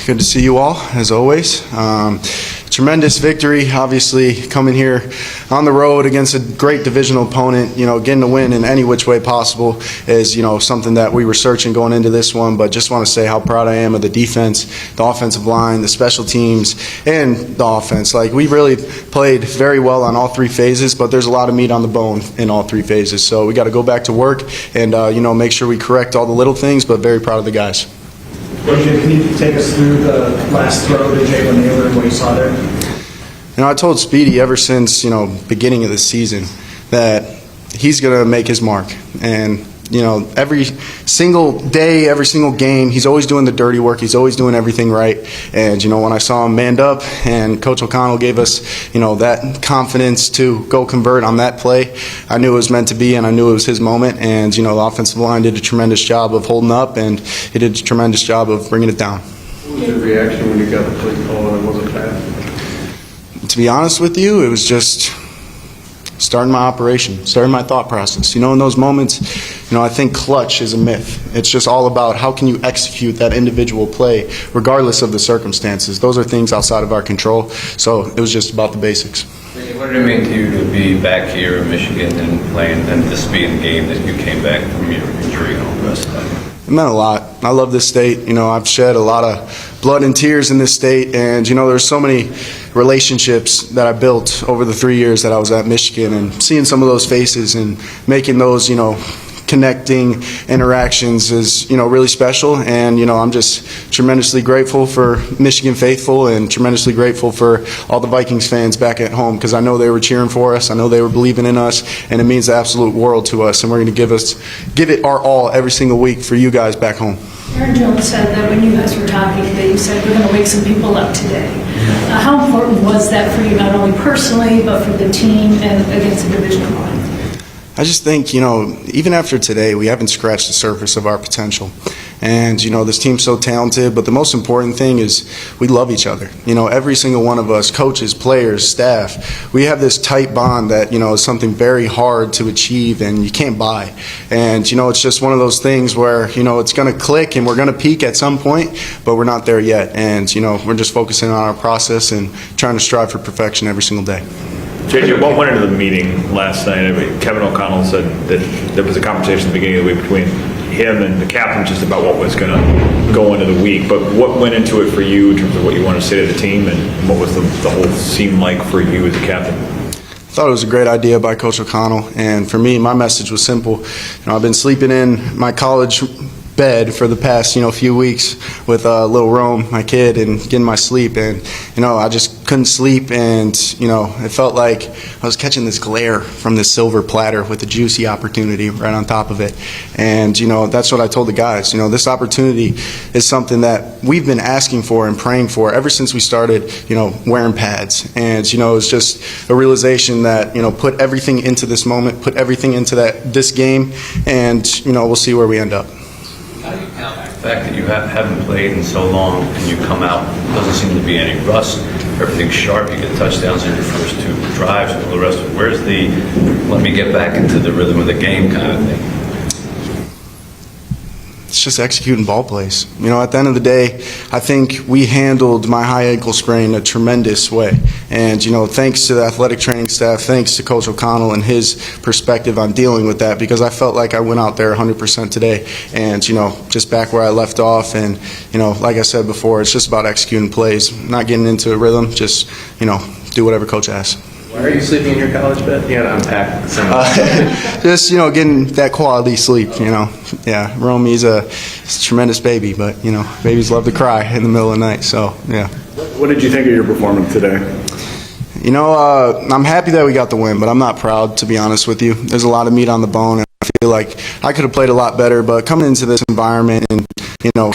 Good to see you all, as always. Tremendous victory, obviously, coming here on the road against a great divisional opponent. Getting a win in any which way possible is, something that we were searching going into this one. But just want to say how proud I am of the defense, the offensive line, the special teams, and the offense. We really played very well on all three phases, but there's a lot of meat on the bone in all three phases. So we got to go back to work and, make sure we correct all the little things, but very proud of the guys. AJ, can you take us through the last throw to Jalen Naylor and what you saw there? I told Speedy ever since, beginning of the season that he's going to make his mark. And, every single day, every single game, he's always doing the dirty work. He's always doing everything right. And, when I saw him manned up and Coach O'Connell gave us, that confidence to go convert on that play, I knew it was meant to be and I knew it was his moment. And, the offensive line did a tremendous job of holding up and he did a tremendous job of bringing it down. What was your reaction when you got the play call and it wasn't fast? To be honest with you, it was just starting my operation, starting my thought process. In those moments, I think clutch is a myth. It's just all about how can you execute that individual play regardless of the circumstances. Those are things outside of our control. So it was just about the basics. What did it mean to you to be back here in Michigan and playing and this being the game that you came back from your injury and all the rest of that? It meant a lot. I love this state. I've shed a lot of blood and tears in this state, and there's so many relationships that I built over the 3 years that I was at Michigan, and seeing some of those faces and making those, connecting interactions is, really special. And, I'm just tremendously grateful for Michigan faithful and tremendously grateful for all the Vikings fans back at home, because I know they were cheering for us. I know they were believing in us, and it means the absolute world to us. And we're going to give it our all every single week for you guys back home. Aaron Jones said that when you guys were talking, that you said we're going to wake some people up today. How important was that for you, not only personally, but for the team and against the division opponent? I just think, even after today, we haven't scratched the surface of our potential. And, this team's so talented, but the most important thing is we love each other. Every single one of us, coaches, players, staff, we have this tight bond that, is something very hard to achieve and you can't buy. And, it's just one of those things where, it's going to click and we're going to peak at some point, but we're not there yet. And, we're just focusing on our process and trying to strive for perfection every single day. JJ, what went into the meeting last night? Kevin O'Connell said that there was a conversation at the beginning of the week between him and the captain just about what was going to go into the week. But what went into it for you in terms of what you want to say to the team, and what was the whole scene like for you as a captain? I thought it was a great idea by Coach O'Connell, and for me, my message was simple. I've been sleeping in my college bed for the past few weeks with little Rome, my kid, and getting my sleep, and I just couldn't sleep, and it felt like I was catching this glare from this silver platter with a juicy opportunity right on top of it. And that's what I told the guys. This opportunity is something that we've been asking for and praying for ever since we started wearing pads. And it's just a realization that put everything into this moment, put everything into this game, and we'll see where we end up. How do you count the fact that you haven't played in so long and you come out, doesn't seem to be any rust, everything's sharp, you get touchdowns in your first two drives and all the rest of it. Where's the let me get back into the rhythm of the game kind of thing? It's just executing ball plays. At the end of the day, I think we handled my high ankle sprain a tremendous way. And, thanks to the athletic training staff, thanks to Coach O'Connell and his perspective on dealing with that, because I felt like I went out there 100% today and, just back where I left off. And, like I said before, it's just about executing plays, not getting into a rhythm, just, do whatever Coach asks. Why are you sleeping in your college bed? You got to unpack some. Just, getting that quality sleep, Yeah, Romy's a tremendous baby, but, babies love to cry in the middle of the night, so, yeah. What did you think of your performance today? I'm happy that we got the win, but I'm not proud, to be honest with you. There's a lot of meat on the bone, and I feel like I could have played a lot better, but coming into this environment and,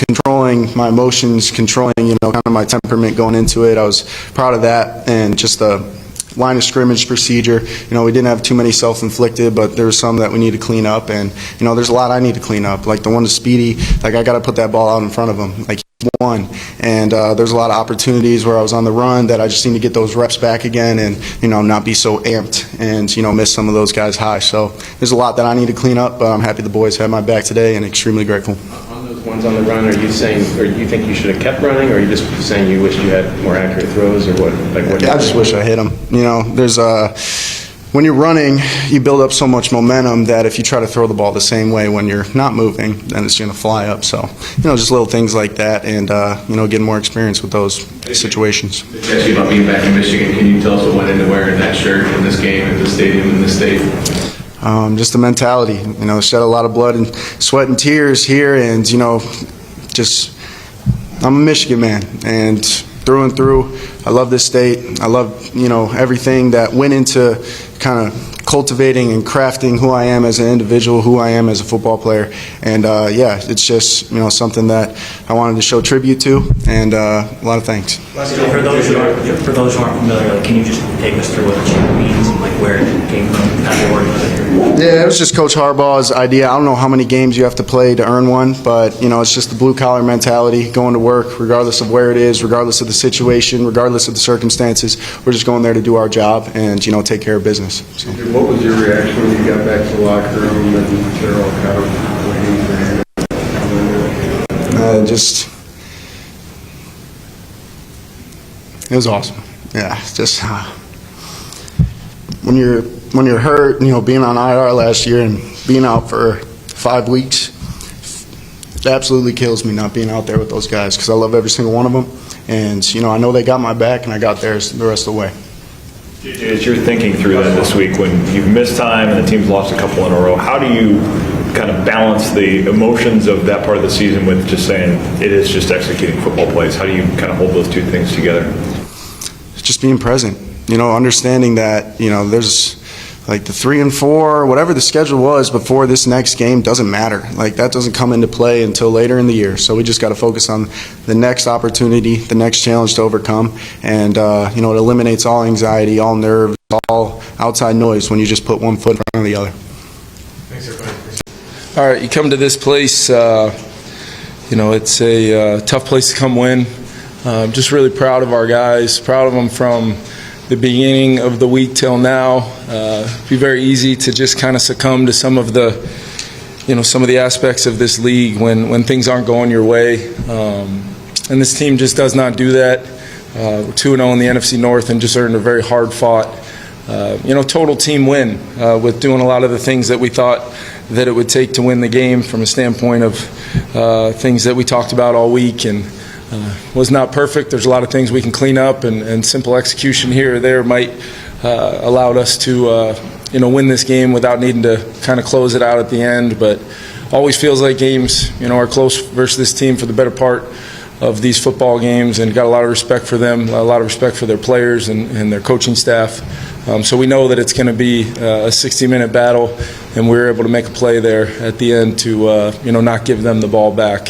controlling my emotions, controlling, kind of my temperament going into it, I was proud of that, and just the line of scrimmage procedure. We didn't have too many self-inflicted, but there was some that we need to clean up, and there's a lot I need to clean up. Like the one to Speedy, I got to put that ball out in front of him. He won, and there's a lot of opportunities where I was on the run that I just need to get those reps back again, and not be so amped and miss some of those guys high. So there's a lot that I need to clean up, but I'm happy the boys had my back today and extremely grateful. On those ones on the run, are you saying, or you think you should have kept running, or are you just saying you wish you had more accurate throws, or what? Like what? I just wish I hit him. You know, there's when you're running, you build up so much momentum that if you try to throw the ball the same way when you're not moving, then it's going to fly up. So, you know, just little things like that, and you know, getting more experience with those situations. Ask you about being back in Michigan. Can you tell us what went into wearing that shirt in this game, in this stadium, in this state? Just the mentality. You know, shed a lot of blood and sweat and tears here, and you know, just I'm a Michigan man, and through and through, I love this state. I love, you know, everything that went into kind of cultivating and crafting who I am as an individual, who I am as a football player, and yeah, it's just, you know, something that I wanted to show tribute to, and a lot of thanks. For those who aren't familiar, like, can you just take us through what the chant means and like where it came from? How they worked with it? Yeah, it was just Coach Harbaugh's idea. I don't know how many games you have to play to earn one, but you know, it's just the blue collar mentality, going to work regardless of where it is, regardless of the situation, regardless of the circumstances. We're just going there to do our job and, you know, take care of business. So. What was your reaction when you got back to the locker room and they're all kind of waiting for him? Just, it was awesome. Yeah, just when you're hurt, you know, being on IR last year and being out for 5 weeks, it absolutely kills me not being out there with those guys because I love every single one of them, and you know, I know they got my back and I got theirs the rest of the way. As you're thinking through that this week, when you've missed time and the team's lost a couple in a row, how do you kind of balance the emotions of that part of the season with just saying it is just executing football plays? How do you kind of hold those two things together? Just being present, you know, understanding that, you know, there's like the 3 and 4, whatever the schedule was before this next game doesn't matter. Like that doesn't come into play until later in the year. So we just got to focus on the next opportunity, the next challenge to overcome, and you know, it eliminates all anxiety, all nerves, all outside noise when you just put one foot in front of the other. All right, you come to this place, you know, it's a tough place to come win. Just really proud of our guys, proud of them from the beginning of the week till now. It'd be very easy to just kind of succumb to some of the, you know, some of the aspects of this league when things aren't going your way. And this team just does not do that. We're 2-0 in the NFC North and just earned a very hard-fought, you know, total team win with doing a lot of the things that we thought that it would take to win the game from a standpoint of things that we talked about all week, and was not perfect. There's a lot of things we can clean up, and simple execution here or there might allowed us to you know, win this game without needing to kind of close it out at the end. But always feels like games, you know, are close versus this team for the better part of these football games, and got a lot of respect for them, a lot of respect for their players and their coaching staff. So we know that it's going to be a 60-minute battle, and we were able to make a play there at the end to you know, not give them the ball back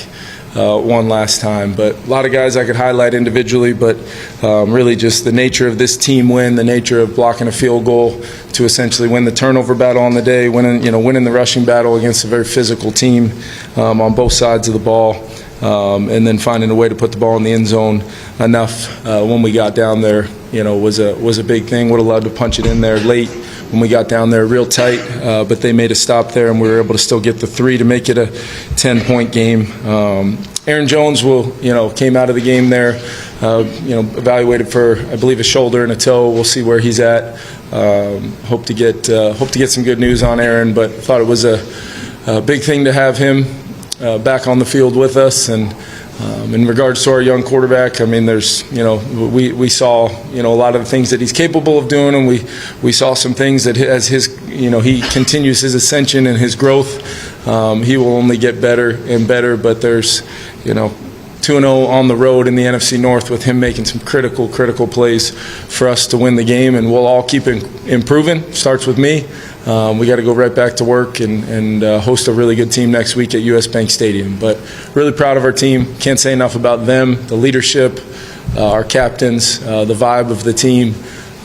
one last time. But a lot of guys I could highlight individually, but really just the nature of this team win, the nature of blocking a field goal to essentially win the turnover battle on the day, winning the rushing battle against a very physical team on both sides of the ball. And then finding a way to put the ball in the end zone enough when we got down there, you know, was a big thing. Would have loved to punch it in there late when we got down there real tight, but they made a stop there, and we were able to still get the 3 to make it a 10-point game. Aaron Jones came out of the game there, you know, evaluated for, I believe, a shoulder and a toe. We'll see where he's at. Hope to get some good news on Aaron, but thought it was a big thing to have him back on the field with us. And in regards to our young quarterback, I mean, there's, you know, we saw, you know, a lot of the things that he's capable of doing, and we saw some things that as his, you know, he continues his ascension and his growth, he will only get better and better. But there's, you know, 2-0 on the road in the NFC North with him making some critical plays for us to win the game, and we'll all keep improving. Starts with me. We got to go right back to work and host a really good team next week at US Bank Stadium. But really proud of our team. Can't say enough about them, the leadership, our captains, the vibe of the team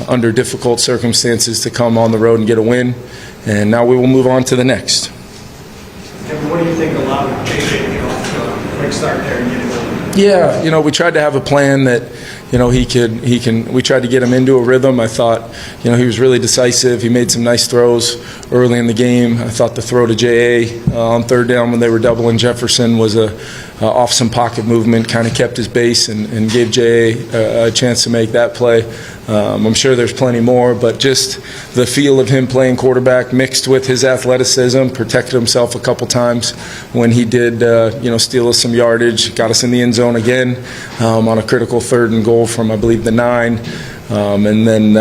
under difficult circumstances to come on the road and get a win. And now we will move on to the next. Kevin, what do you think allowed JJ to get off to a quick start there and get it going? Yeah, we tried to have a plan that, we tried to get him into a rhythm. I thought, he was really decisive. He made some nice throws early in the game. I thought the throw to J.A. On third down when they were doubling Jefferson was off some pocket movement, kind of kept his base and gave J.A. a chance to make that play. I'm sure there's plenty more, but just the feel of him playing quarterback mixed with his athleticism, protected himself a couple times when he did, steal us some yardage, got us in the end zone again on a critical 3rd and goal from, I believe, the 9. And then,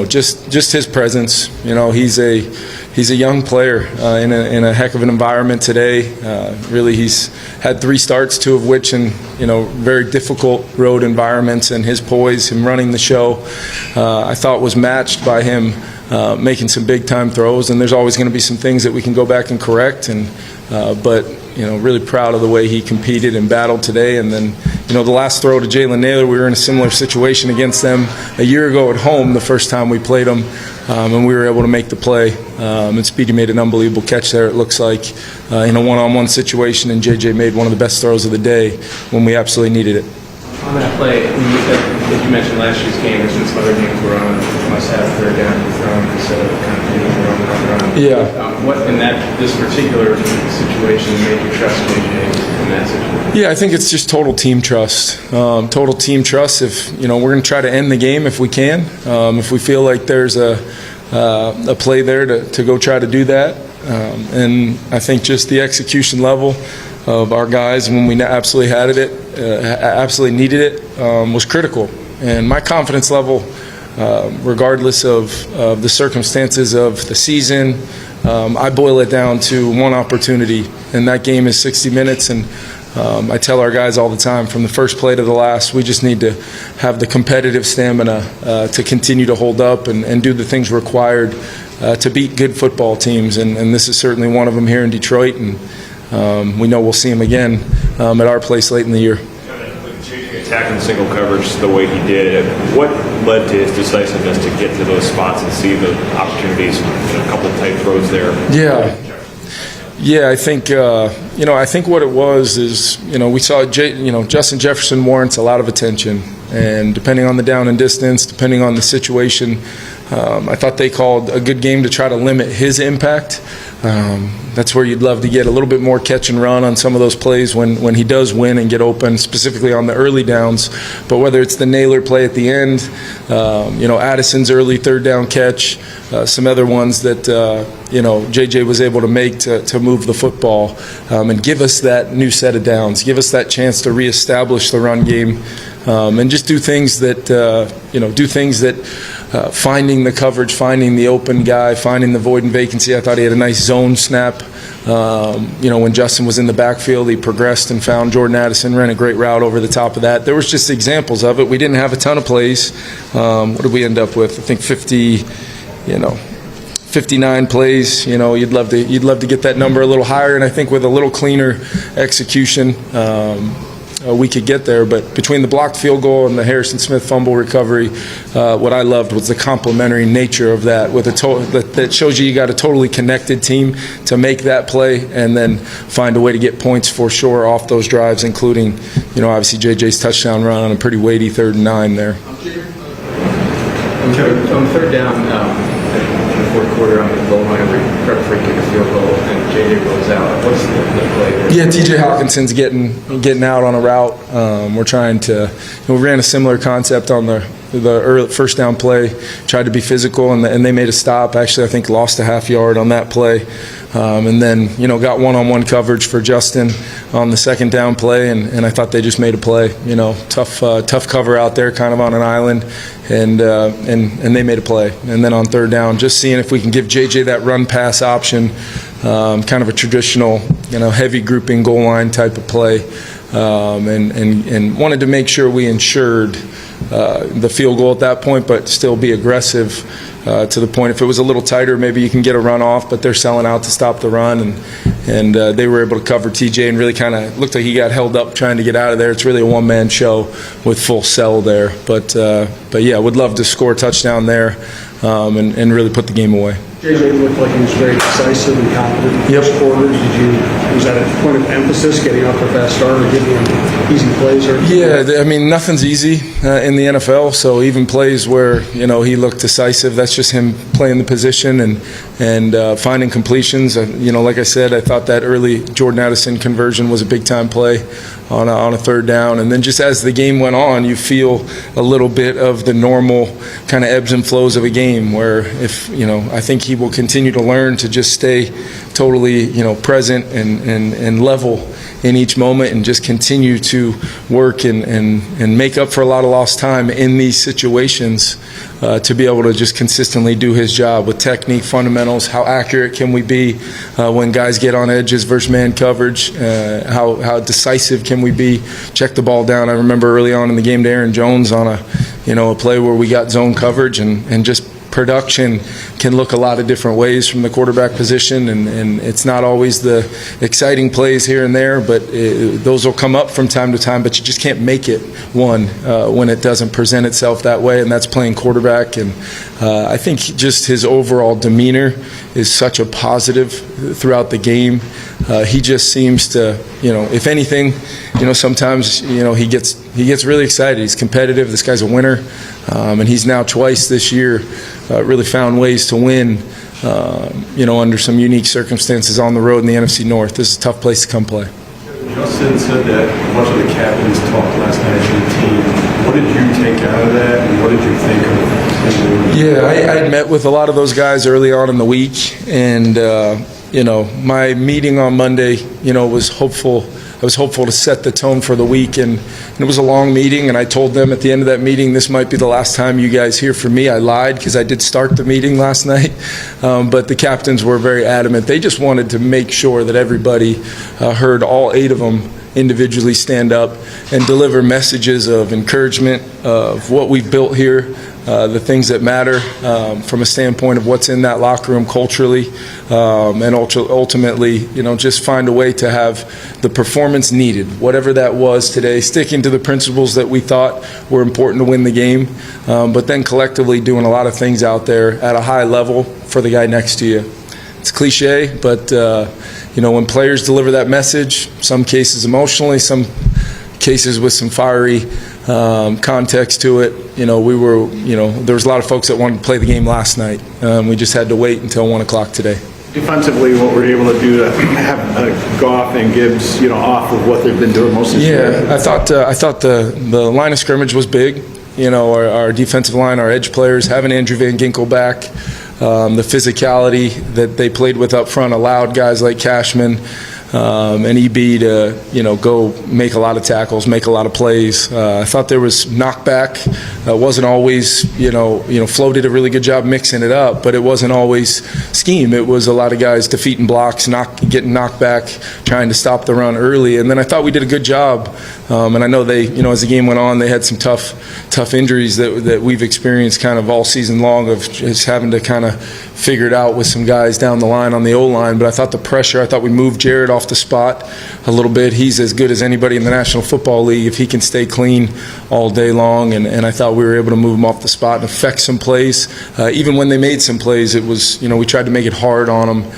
just his presence. He's a young player in a heck of an environment today. Really, he's had 3 starts, 2 of which in very difficult road environments, and his poise, him running the show, I thought was matched by him making some big time throws. And there's always going to be some things that we can go back and correct. But really proud of the way he competed and battled today. And then, the last throw to Jalen Naylor, we were in a similar situation against them a year ago at home the first time we played them, and we were able to make the play. And Speedy made an unbelievable catch there, it looks like, in a one-on-one situation, and JJ made one of the best throws of the day when we absolutely needed it. On that play, as you mentioned last year's game, there's been some other games where on must have third down and thrown instead of kind of getting run. Yeah. What in this particular situation made you trust JJ in that situation? Yeah, I think it's just total team trust. Total team trust. If we're going to try to end the game if we can. If we feel like there's a play there to go try to do that. And I think just the execution level of our guys when we absolutely had absolutely needed it, was critical. And my confidence level, regardless of the circumstances of the season, I boil it down to one opportunity, and that game is 60 minutes. And I tell our guys all the time, from the first play to the last, we just need to have the competitive stamina to continue to hold up and do the things required to beat good football teams. And this is certainly one of them here in Detroit. And we know we'll see him again at our place late in the year. Attacking single coverage the way he did, what led to his decisiveness to get to those spots and see the opportunities, a couple of tight throws there? Yeah, I think I think what it was is we saw Justin Jefferson warrants a lot of attention, and depending on the down and distance, depending on the situation, I thought they called a good game to try to limit his impact. That's where you'd love to get a little bit more catch and run on some of those plays when he does win and get open, specifically on the early downs. But whether it's the Naylor play at the end, Addison's early 3rd down catch, some other ones that JJ was able to make to move the football and give us that new set of downs, give us that chance to reestablish the run game, and just do things that finding the coverage, finding the open guy, finding the void and vacancy. I thought he had a nice zone snap. When Justin was in the backfield, he progressed and found Jordan Addison, ran a great route over the top of that. There was just examples of it. We didn't have a ton of plays. What did we end up with? I think 59 plays. You'd love to get that number a little higher, and I think with a little cleaner execution, we could get there. But between the blocked field goal and the Harrison Smith fumble recovery, what I loved was the complementary nature of that. With that shows you got a totally connected team to make that play and then find a way to get points for sure off those drives, including obviously JJ's touchdown run on a pretty weighty 3rd and 9 there. On 3rd down, in the 4th quarter on the goal line, we prep for a kick a field goal, and JJ goes out. What's the play there? Yeah, TJ Hawkinson's getting out on a route. We're trying to. We ran a similar concept on the early 1st down play. Tried to be physical, and they made a stop. Actually, I think lost a half yard on that play, and then got one-on-one coverage for Justin on the 2nd down play, and I thought they just made a play. Tough cover out there, kind of on an island, and they made a play. And then on 3rd down, just seeing if we can give JJ that run pass option, kind of a traditional heavy grouping goal line type of play, and wanted to make sure we ensured the field goal at that point, but still be aggressive to the point. If it was a little tighter, maybe you can get a run off, but they're selling out to stop the run, and they were able to cover TJ, and really kind of looked like he got held up trying to get out of there. It's really a one-man show with full sell there, but yeah, would love to score a touchdown there and really put the game away. Jalen looked like he was very decisive and confident in the first quarter. Was that a point of emphasis, getting off a fast start or giving him easy plays? Yeah, I mean, nothing's easy in the NFL, so even plays where, he looked decisive, that's just him playing the position and finding completions. Like I said, I thought that early Jordan Addison conversion was a big-time play on a third down. And then just as the game went on, you feel a little bit of the normal kind of ebbs and flows of a game where I think he will continue to learn to just stay totally, present and level in each moment and just continue to work and make up for a lot of lost time in these situations to be able to just consistently do his job with technique, fundamentals, how accurate can we be when guys get on edges versus man coverage, how decisive can we be, check the ball down. I remember early on in the game to Aaron Jones on a play where we got zone coverage and just production can look a lot of different ways from the quarterback position, and it's not always the exciting plays here and there, but those will come up from time to time, but you just can't make it when it doesn't present itself that way, and that's playing quarterback. And I think just his overall demeanor is such a positive throughout the game. He just seems to, if anything, sometimes, he gets really excited. He's competitive. This guy's a winner, and he's now twice this year really found ways to win, under some unique circumstances on the road in the NFC North. This is a tough place to come play. Justin said that a bunch of the captains talked last night to the team. What did you take out of that, and what did you think of? Yeah, I met with a lot of those guys early on in the week, and my meeting on Monday, was hopeful. I was hopeful to set the tone for the week, and it was a long meeting, and I told them at the end of that meeting, this might be the last time you guys hear from me. I lied because I did start the meeting last night, but the captains were very adamant. They just wanted to make sure that everybody heard all 8 of them individually stand up and deliver messages of encouragement of what we've built here, the things that matter from a standpoint of what's in that locker room culturally, and ultimately, just find a way to have the performance needed, whatever that was today, sticking to the principles that we thought were important to win the game, but then collectively doing a lot of things out there at a high level for the guy next to you. It's cliche, but when players deliver that message, some cases emotionally, some cases with some fiery context to it, there was a lot of folks that wanted to play the game last night. We just had to wait until 1 o'clock today. Defensively, what we're able to do to have Goff and Gibbs, off of what they've been doing most of the year. Yeah, I thought the line of scrimmage was big. Our defensive line, our edge players, having Andrew Van Ginkel back, the physicality that they played with up front allowed guys like Cashman and EB to go make a lot of tackles, make a lot of plays. I thought there was knockback. Wasn't always Flo did a really good job mixing it up, but it wasn't always scheme. It was a lot of guys defeating blocks, getting knocked back, trying to stop the run early. And then I thought we did a good job. And I know they, as the game went on, they had some tough injuries that we've experienced kind of all season long of just having to kind of figure it out with some guys down the line on the O-line. But I thought the pressure, I thought we moved Jared off the spot a little bit. He's as good as anybody in the National Football League if he can stay clean all day long. And I thought we were able to move him off the spot and affect some plays. Even when they made some plays, it was, we tried to make it hard on them.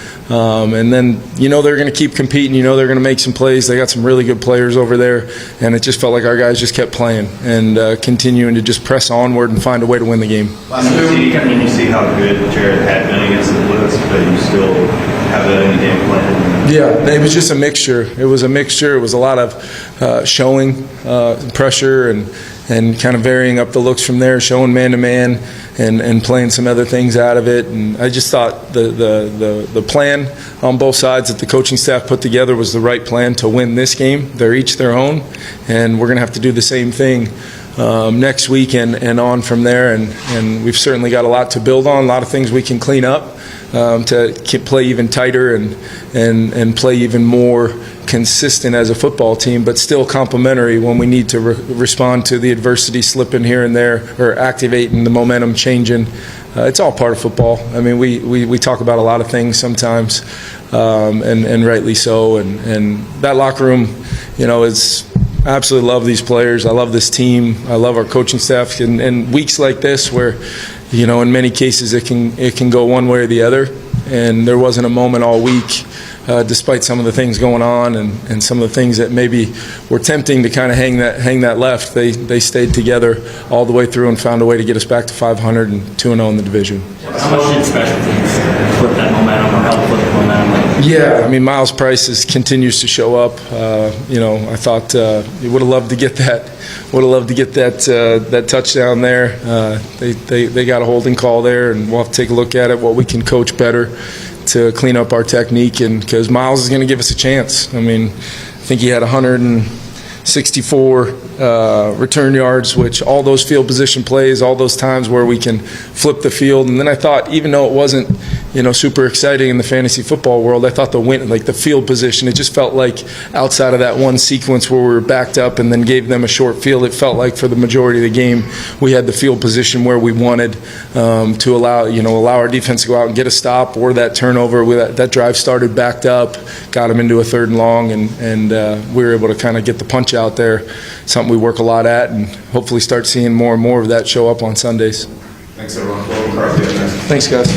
And then, they're going to keep competing. They're going to make some plays. They got some really good players over there. And it just felt like our guys just kept playing and continuing to just press onward and find a way to win the game. You see how good Jared had been against the Blues, but you still have that in the game plan? Yeah, it was just a mixture. It was a mixture. It was a lot of showing pressure and kind of varying up the looks from there, showing man-to-man and playing some other things out of it. And I just thought the plan on both sides that the coaching staff put together was the right plan to win this game. They're each their own, and we're going to have to do the same thing next week and on from there. And we've certainly got a lot to build on, a lot of things we can clean up to play even tighter and play even more consistent as a football team, but still complementary when we need to respond to the adversity slipping here and there or activating the momentum changing. It's all part of football. I mean, we talk about a lot of things sometimes, and rightly so. And that locker room, is I absolutely love these players. I love this team. I love our coaching staff. And weeks like this where, in many cases it can go one way or the other. and there wasn't a moment all week, despite some of the things going on and some of the things that maybe were tempting to kind of hang that left. They stayed together all the way through and found a way to get us back to 500 and 2-0 in the division. How much did special teams flip that momentum or help flip the momentum? Yeah, I mean, Miles Price continues to show up. I thought he would have loved to get that. Would have loved to get that touchdown there. They got a holding call there, and we'll have to take a look at it, what we can coach better to clean up our technique, and because Miles is going to give us a chance. I mean, I think he had 164 return yards, which all those field position plays, all those times where we can flip the field. And then I thought, even though it wasn't, super exciting in the fantasy football world, I thought the field position, it just felt like outside of that one sequence where we were backed up and then gave them a short field, it felt like for the majority of the game we had the field position where we wanted to allow our defense to go out and get a stop or that turnover. That drive started backed up, got them into a 3rd and long, and we were able to kind of get the punch out there, something we work a lot at, and hopefully start seeing more and more of that show up on Sundays. Thanks, everyone. McCarthy. Thanks, guys.